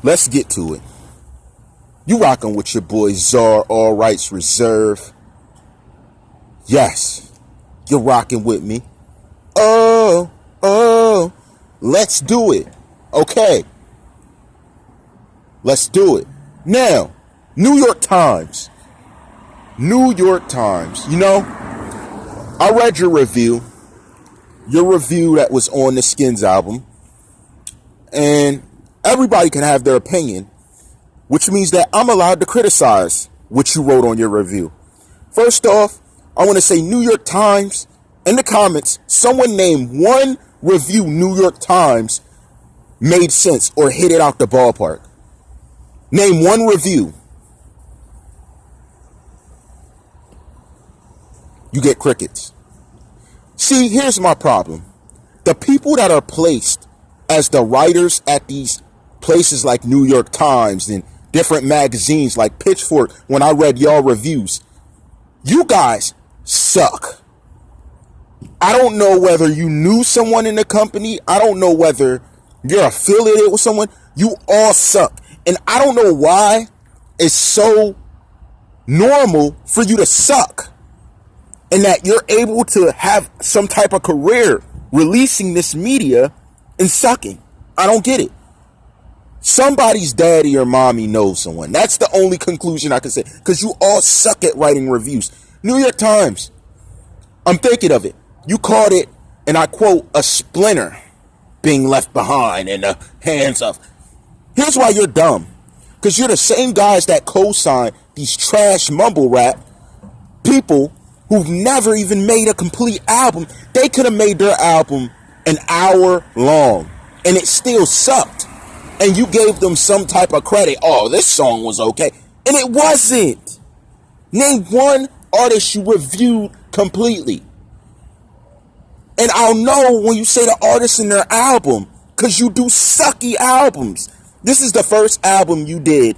let's get to it. You rocking with your boy TheCzarr, all rights reserved. Yes, you're rocking with me. Oh, let's do it. Okay, let's do it. Now, New York Times. You know, I read your review that was on the Skins album, and everybody can have their opinion, which means that I'm allowed to criticize what you wrote on your review. First off, I want to say New York Times, in the comments, someone name one review New York Times made sense or hit it out the ballpark. Name one review. You get crickets. See, here's my problem. The people that are placed as the writers at these places like New York Times and different magazines like Pitchfork, when I read y'all reviews, you guys suck. I don't know whether you knew someone in the company. I don't know whether you're affiliated with someone. You all suck. And I don't know why it's so normal for you to suck, and that you're able to have some type of career releasing this media and sucking. I don't get it. Somebody's daddy or mommy knows someone. That's the only conclusion I can say, because you all suck at writing reviews. New York Times, I'm thinking of it. You called it, and I quote, a splinter being left behind in the hands of. Here's why you're dumb. Because you're the same guys that co-sign these trash mumble rap people who've never even made a complete album. They could have made their album an hour long, and it still sucked. And you gave them some type of credit. Oh, this song was okay. And it wasn't. Name one artist you reviewed completely. And I'll know when you say the artist in their album, because you do sucky albums. This is the first album you did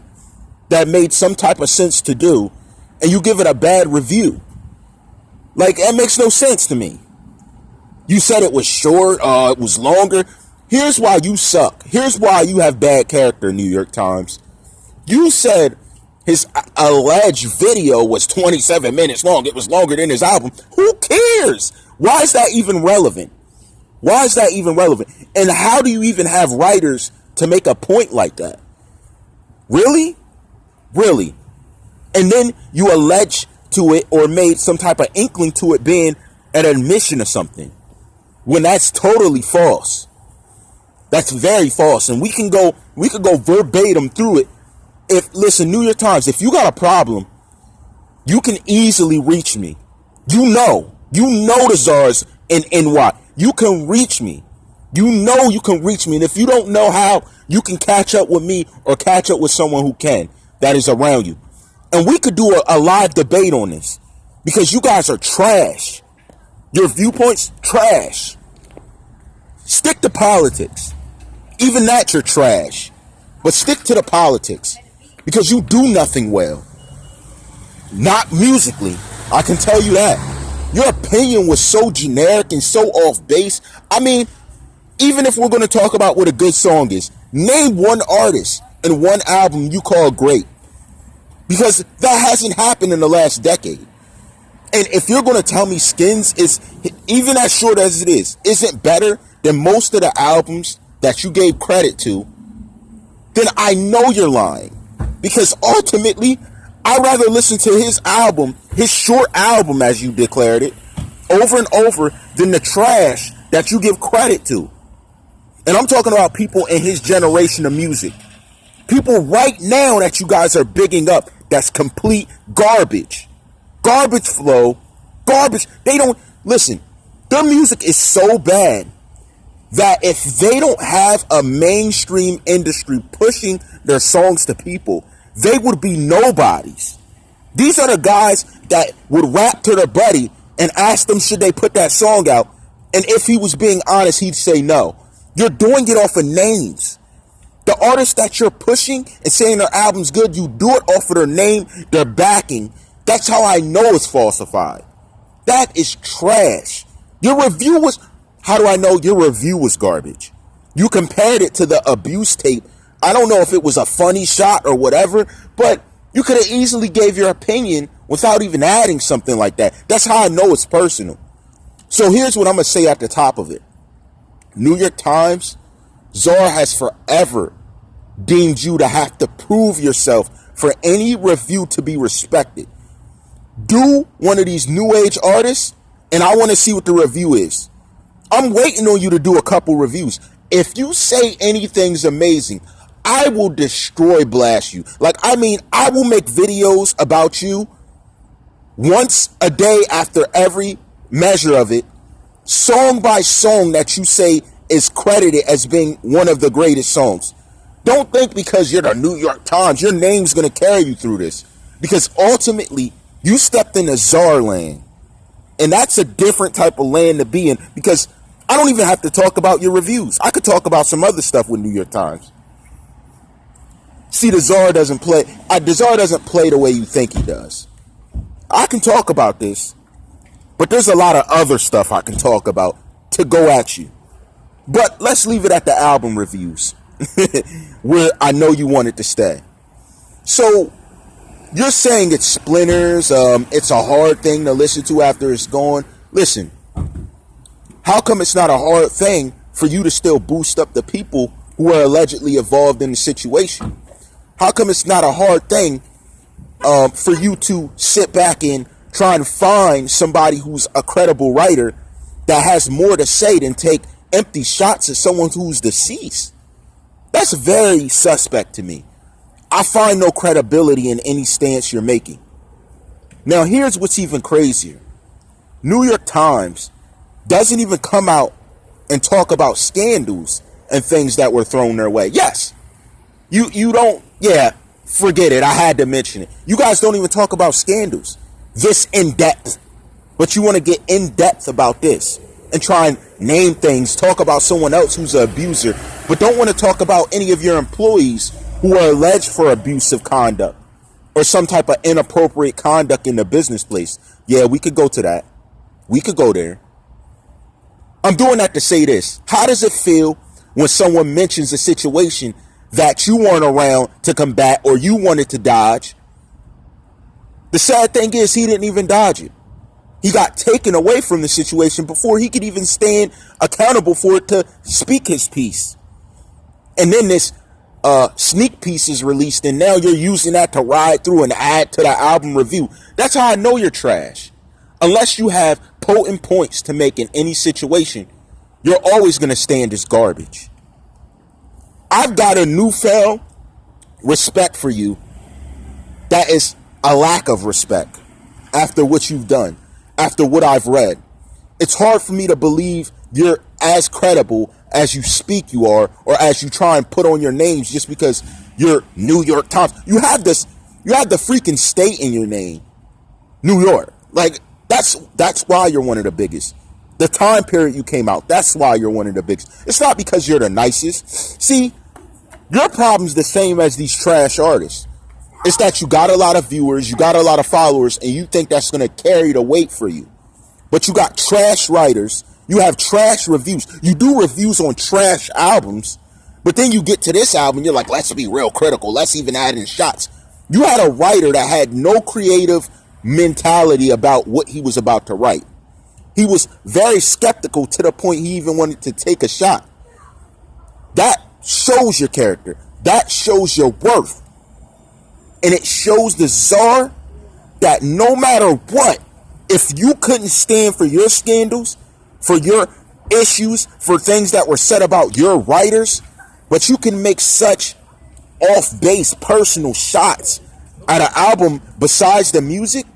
that made some type of sense to do, and you give it a bad review. Like, that makes no sense to me. You said it was short, it was longer. Here's why you suck. Here's why you have bad character, New York Times. You said his alleged video was 27 minutes long. It was longer than his album. Who cares? Why is that even relevant? Why is that even relevant? And how do you even have writers to make a point like that? Really? Really? And then you allege to it or made some type of inkling to it being an admission of something, when that's totally false. That's very false. And we could go verbatim through it. Listen, New York Times, if you got a problem, you can easily reach me. You know TheCzarr's in NY. You can reach me. You can reach me. And if you don't know how, you can catch up with me or catch up with someone who can, that is around you. And we could do a live debate on this, because you guys are trash. Your viewpoints, trash. Stick to politics. Even that, you're trash. But stick to the politics, because you do nothing well. Not musically. I can tell you that. Your opinion was so generic and so off base. I mean, even if we're going to talk about what a good song is, name one artist and one album you call great. Because that hasn't happened in the last decade. And if you're going to tell me Skins is, even as short as it is, isn't better than most of the albums that you gave credit to, then I know you're lying. Because ultimately, I'd rather listen to his album, his short album as you declared it, over and over than the trash that you give credit to. And I'm talking about people in his generation of music. People right now that you guys are bigging up, that's complete garbage. Garbage flow. Garbage. They don't, listen, their music is so bad that if they don't have a mainstream industry pushing their songs to people, they would be nobodies. These are the guys that would rap to their buddy and ask them should they put that song out, and if he was being honest, he'd say no. You're doing it off of names. The artists that you're pushing and saying their album's good, you do it off of their name, their backing. That's how I know it's falsified. That is trash. Your review was, how do I know your review was garbage? You compared it to the abuse tape I don't know if it was a funny shot or whatever, but you could have easily gave your opinion without even adding something like that. That's how I know it's personal. So here's what I'm going to say at the top of it. New York Times, TheCzarr has forever deemed you to have to prove yourself for any review to be respected. Do one of these new age artists, and I want to see what the review is. I'm waiting on you to do a couple reviews. If you say anything's amazing, I will destroy blast you. Like, I mean, I will make videos about you once a day after every measure of it, song by song that you say is credited as being one of the greatest songs. Don't think because you're the New York Times, your name's going to carry you through this. Because ultimately, you stepped in TheCzarr land. And that's a different type of land to be in. Because I don't even have to talk about your reviews. I could talk about some other stuff with New York Times. See, TheCzarr doesn't play. TheCzarr doesn't play the way you think he does. I can talk about this, but there's a lot of other stuff I can talk about to go at you. But let's leave it at the album reviews, where I know you wanted to stay. So you're saying it's splinters. It's a hard thing to listen to after it's gone. Listen, how come it's not a hard thing for you to still boost up the people who are allegedly involved in the situation? How come it's not a hard thing for you to sit back and try and find somebody who's a credible writer that has more to say than take empty shots at someone who's deceased? That's very suspect to me. I find no credibility in any stance you're making. Now, here's what's even crazier. New York Times doesn't even come out and talk about scandals and things that were thrown their way. Yes, you don't, yeah, forget it. I had to mention it. You guys don't even talk about scandals this in depth, but you want to get in depth about this and try and name things, talk about someone else who's an abuser, but don't want to talk about any of your employees who are alleged for abusive conduct or some type of inappropriate conduct in the business place. Yeah, we could go to that. We could go there. I'm doing that to say this. How does it feel when someone mentions a situation that you weren't around to combat or you wanted to dodge? The sad thing is he didn't even dodge it. He got taken away from the situation before he could even stand accountable for it to speak his piece. And then this sneak piece is released, and now you're using that to ride through and add to the album review. That's how I know you're trash. Unless you have potent points to make in any situation, you're always going to stand as garbage. I've got a newfound respect for you that is a lack of respect after what you've done, after what I've read. It's hard for me to believe you're as credible as you speak you are, or as you try and put on your names just because you're New York Times. You have the freaking state in your name, New York. Like, that's why you're one of the biggest. The time period you came out, that's why you're one of the biggest. It's not because you're the nicest. See, your problem's the same as these trash artists. It's that you got a lot of viewers, you got a lot of followers, and you think that's going to carry the weight for you. But you got trash writers, you have trash reviews. You do reviews on trash albums, but then you get to this album, you're like, let's be real critical. Let's even add in shots. You had a writer that had no creative mentality about what he was about to write. He was very skeptical to the point he even wanted to take a shot. That shows your character. That shows your worth. And it shows TheCzarr that no matter what, if you couldn't stand for your scandals, for your issues, for things that were said about your writers, but you can make such off-base personal shots at an album besides the music,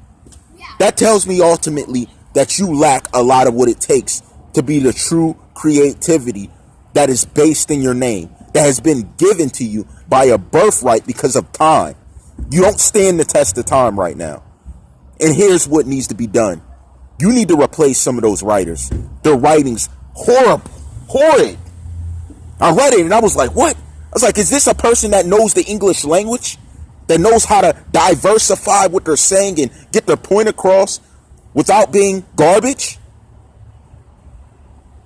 that tells me ultimately that you lack a lot of what it takes to be the true creativity that is based in your name, that has been given to you by a birthright because of time. You don't stand the test of time right now. And here's what needs to be done. You need to replace some of those writers. Their writing's horrible, horrid. I read it and I was like, what? I was like, is this a person that knows the English language? That knows how to diversify what they're saying and get their point across without being garbage?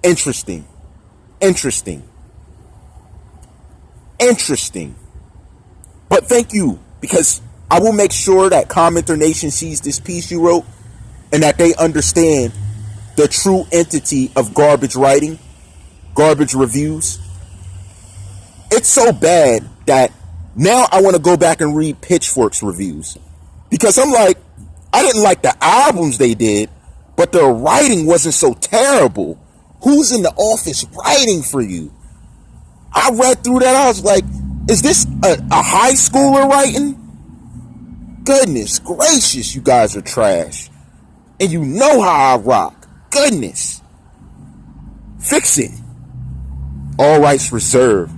Interesting. Interesting. But thank you, because I will make sure that CommenterNation sees this piece you wrote and that they understand the true entity of garbage writing, garbage reviews. It's so bad that now I want to go back and read Pitchfork's reviews, because I'm like, I didn't like the albums they did, but the writing wasn't so terrible. Who's in the office writing for you? I read through that. I was like, is this a high schooler writing? Goodness gracious, you guys are trash. And you know how I rock. Goodness. Fix it. All rights reserved.